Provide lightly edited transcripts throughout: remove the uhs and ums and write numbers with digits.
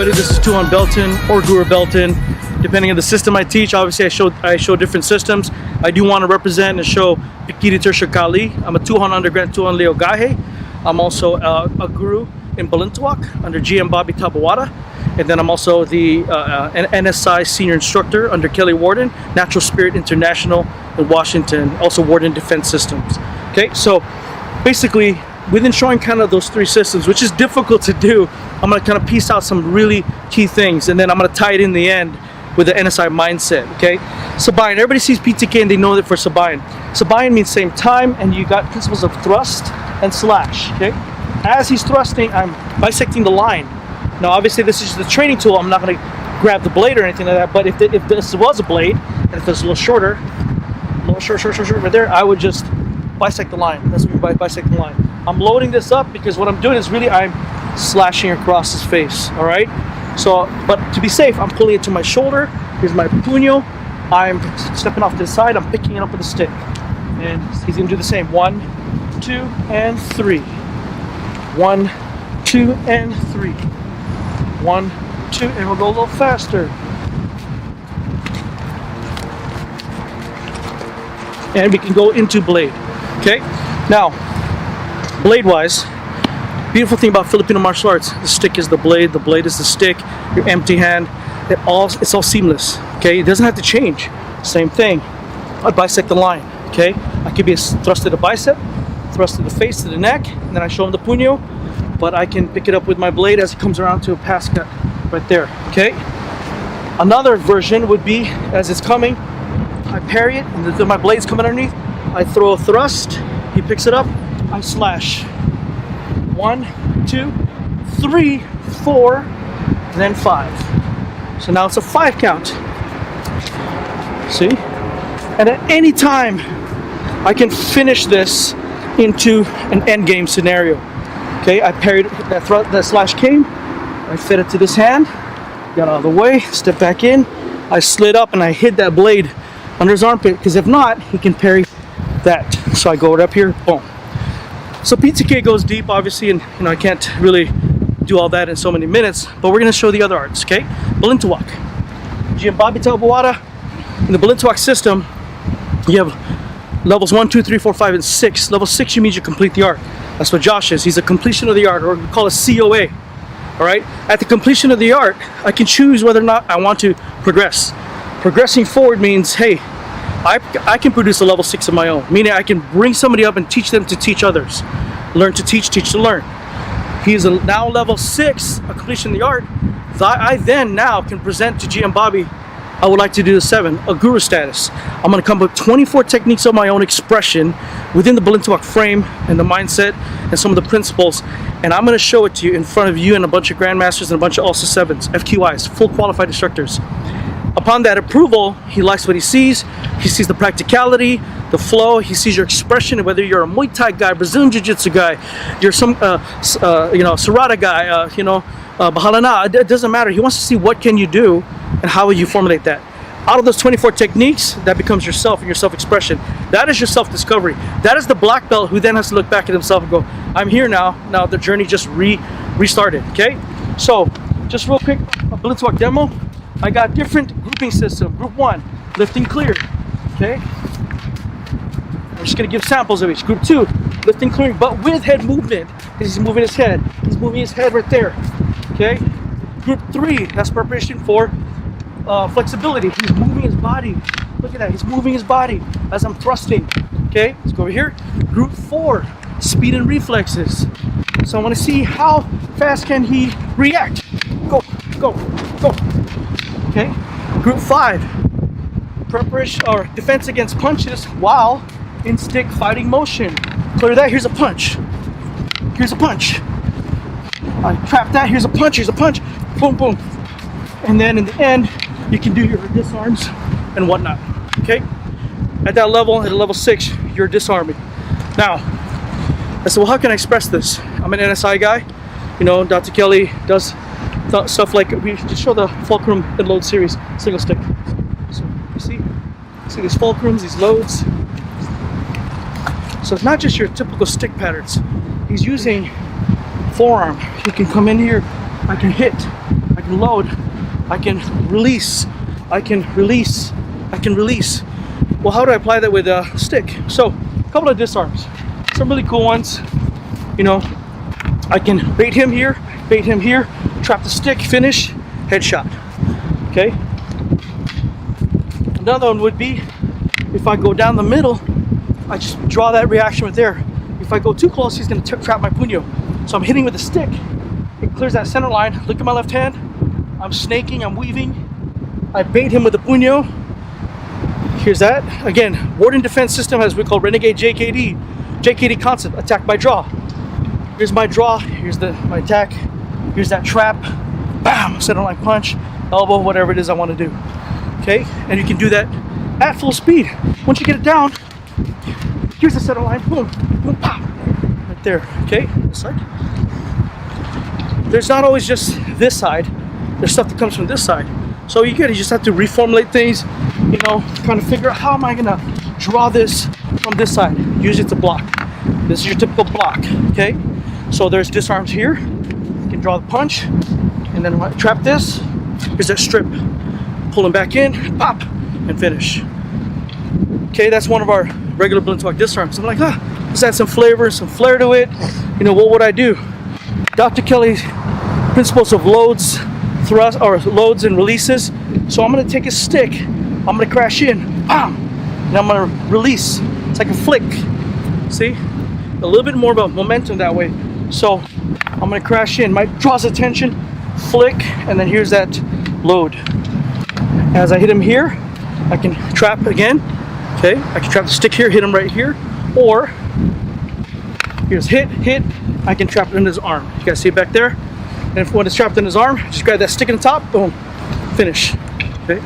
everybody. This is Tuan Belton or Guru Belton, depending on the system I teach. Obviously, I show different systems. I do want to represent and show Pekiti, Tirsia, Kali. I'm a Tuhan undergrad, Tuan Leo Gahe. I'm also a guru in Balintawak under GM Bobby Tabawada. And then I'm also the an NSI senior instructor under Kelly Warden, Natural Spirit International in Washington, also Warden Defense Systems. Okay, so basically, within showing kind of those three systems, which is difficult to do, I'm going to kind of piece out some really key things, and then I'm going to tie it in the end with the NSI mindset. Okay, Sabayan. Everybody sees PTK and they know that for Sabayan. Sabayan means same time, and you got principles of thrust and slash. Okay, as he's thrusting, I'm bisecting the line. Now, obviously, this is just a training tool. I'm not going to grab the blade or anything like that. But if this was a blade, and if it's a little shorter, short right there, I would just bisect the line. That's what we bisect the line. I'm loading this up because what I'm doing is really I'm slashing across his face. All right. So, but to be safe, I'm pulling it to my shoulder. Here's my puño. I'm stepping off to the side. I'm picking it up with a stick, and he's going to do the same. 1, 2, and 3. 1, 2, and 3. 1, 2, and we'll go a little faster. And we can go into blade. Okay? Now, blade-wise, beautiful thing about Filipino martial arts, the stick is the blade is the stick, your empty hand, it's all seamless. Okay? It doesn't have to change. Same thing. I bisect the line. Okay? I could be a thrust to the bicep, thrust to the face, to the neck, and then I show him the puño. But I can pick it up with my blade as it comes around to a pass cut right there. Okay. Another version would be as it's coming, I parry it, and then my blade's coming underneath. I throw a thrust. He picks it up. I slash. 1, 2, 3, 4, and then 5. So now it's a 5 count. See? And at any time, I can finish this into an end game scenario. Okay, I parried that slash came, I fed it to this hand, got out of the way, stepped back in, I slid up and I hid that blade under his armpit, because if not, he can parry that. So I go right up here, boom. So PTK goes deep, obviously, and I can't really do all that in so many minutes, but we're gonna show the other arts, okay? Balintawak. GM Bobby Tabawada. In the Balintawak system, you have levels 1, 2, 3, 4, 5, and 6. Level 6 means you complete the art. That's what Josh is. He's a completion of the art, or we call it COA. All right. At the completion of the art, I can choose whether or not I want to progress. Progressing forward means, hey, I can produce a level 6 of my own. Meaning I can bring somebody up and teach them to teach others. Learn to teach, teach to learn. He's now level 6, a completion of the art. I then now can present to GM Bobby, I would like to do the 7, a guru status. I'm going to come up with 24 techniques of my own expression within the Balintawak frame and the mindset and some of the principles, and I'm going to show it to you in front of you and a bunch of grandmasters and a bunch of also 7s, FQIs, full qualified instructors. Upon that approval, he likes what he sees. He sees the practicality, the flow. He sees your expression, whether you're a Muay Thai guy, Brazilian Jiu-Jitsu guy, you're some Sarada guy, Bahalana. It doesn't matter. He wants to see what can you do and how will you formulate that. Out of those 24 techniques, that becomes yourself and your self-expression. That is your self-discovery. That is the black belt who then has to look back at himself and go, I'm here now. Now the journey just restarted, okay? So, just real quick, a Balintawak demo. I got different grouping system. Group 1, lifting clear, okay? I'm just gonna give samples of each. Group 2, lifting clearing, but with head movement. He's moving his head. He's moving his head right there, okay? Group 3, that's preparation for flexibility. He's moving his body. Look at that. He's moving his body as I'm thrusting. Okay, let's go over here. Group 4, speed and reflexes. So I want to see how fast can he react. Go, go, go. Okay. Group 5, preparation or defense against punches while in stick fighting motion. Clear that. Here's a punch. Here's a punch. I trap that. Here's a punch. Here's a punch. Boom, boom. And then in the end, you can do your disarms and whatnot. Okay? At that level, at a level 6, you're disarming. Now, I said, well, how can I express this? I'm an NSI guy. Dr. Kelly does stuff like, we just show the fulcrum and load series, single stick. So you see these fulcrums, these loads. So it's not just your typical stick patterns. He's using forearm. He can come in here, I can hit. I can load, I can release, I can release, I can release. Well, how do I apply that with a stick? So, a couple of disarms. Some really cool ones. You know, I can bait him here, trap the stick, finish, headshot. Okay? Another one would be, if I go down the middle, I just draw that reaction right there. If I go too close, he's gonna trap my puño. So I'm hitting with a stick. It clears that center line. Look at my left hand. I'm snaking, I'm weaving. I bait him with the puño. Here's that. Again, ward and defense system has what we call Renegade JKD. JKD concept, attack by draw. Here's my draw, here's my attack. Here's that trap. Bam, center line punch, elbow, whatever it is I want to do. Okay, and you can do that at full speed. Once you get it down, here's the center line, boom, boom, pop, right there. Okay, this side. There's not always just this side. There's stuff that comes from this side. So you just have to reformulate things, you know, kind of figure out how am I gonna draw this from this side. Usually it's a block. This is your typical block, okay? So there's disarms here. You can draw the punch, and then trap this. Here's that strip. Pull him back in, pop, and finish. Okay, that's one of our regular Balintawak disarms. I'm like, let's add some flavor, some flair to it. You know, what would I do? Dr. Kelly's principles of loads, thrust, or loads and releases. So I'm gonna take a stick, I'm gonna crash in, bam, and I'm gonna release. It's like a flick. See? A little bit more about momentum that way. So I'm gonna crash in, draws attention, flick, and then here's that load. As I hit him here, I can trap again. Okay, I can trap the stick here, hit him right here, or here's hit, I can trap it in his arm. You guys see it back there? And when it's trapped in his arm, just grab that stick in the top, boom, finish. Okay.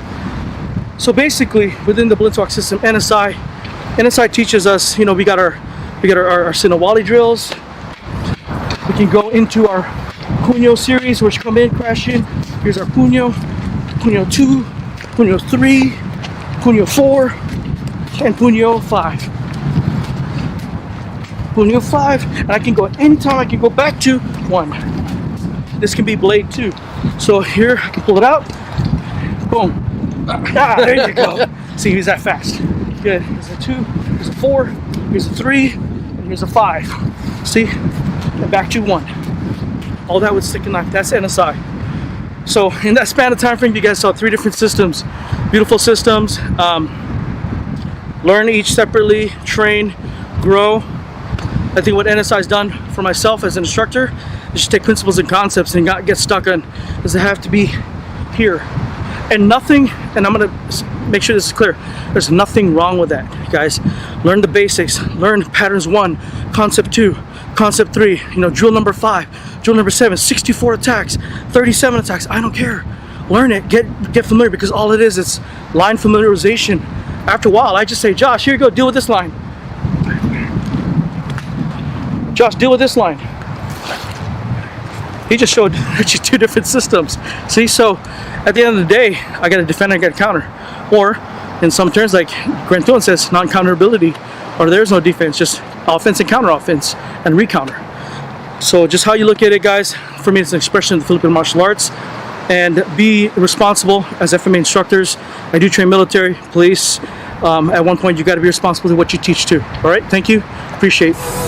So basically, within the Balintawak system, NSI teaches us. You know, we got our Sinawali drills. We can go into our puño series, which come in, crash in. Here's our puño 2, puño 3, puño 4, and puño 5. Puño 5, and I can go anytime. I can go back to 1. This can be blade 2. So here I can pull it out. Boom. There you go. See, he's that fast. Good. Here's a 2, here's a 4, here's a 3, and here's a 5. See? And back to 1. All that with stick and knife. That's NSI. So in that span of time frame, you guys saw 3 different systems. Beautiful systems. Learn each separately, train, grow. I think what NSI has done for myself as an instructor is just take principles and concepts and not get stuck on, does it have to be here? And nothing, and I'm gonna make sure this is clear, there's nothing wrong with that, guys. Learn the basics, learn patterns 1, concept 2, concept 3, you know, drill number 5, drill number 7, 64 attacks, 37 attacks, I don't care. Learn it, get familiar, because all it is, it's line familiarization. After a while, I just say, Josh, here you go, deal with this line. Josh, deal with this line. He just showed 2 different systems. See, so at the end of the day, I got to defend, I got to counter. Or in some terms, like Grant Thorne says, non-counterability, or there's no defense, just offense and counter offense and recounter. So just how you look at it, guys, for me, it's an expression of the Filipino martial arts. And be responsible as FMA instructors. I do train military, police. At one point, you got to be responsible for what you teach too. All right, thank you. Appreciate it.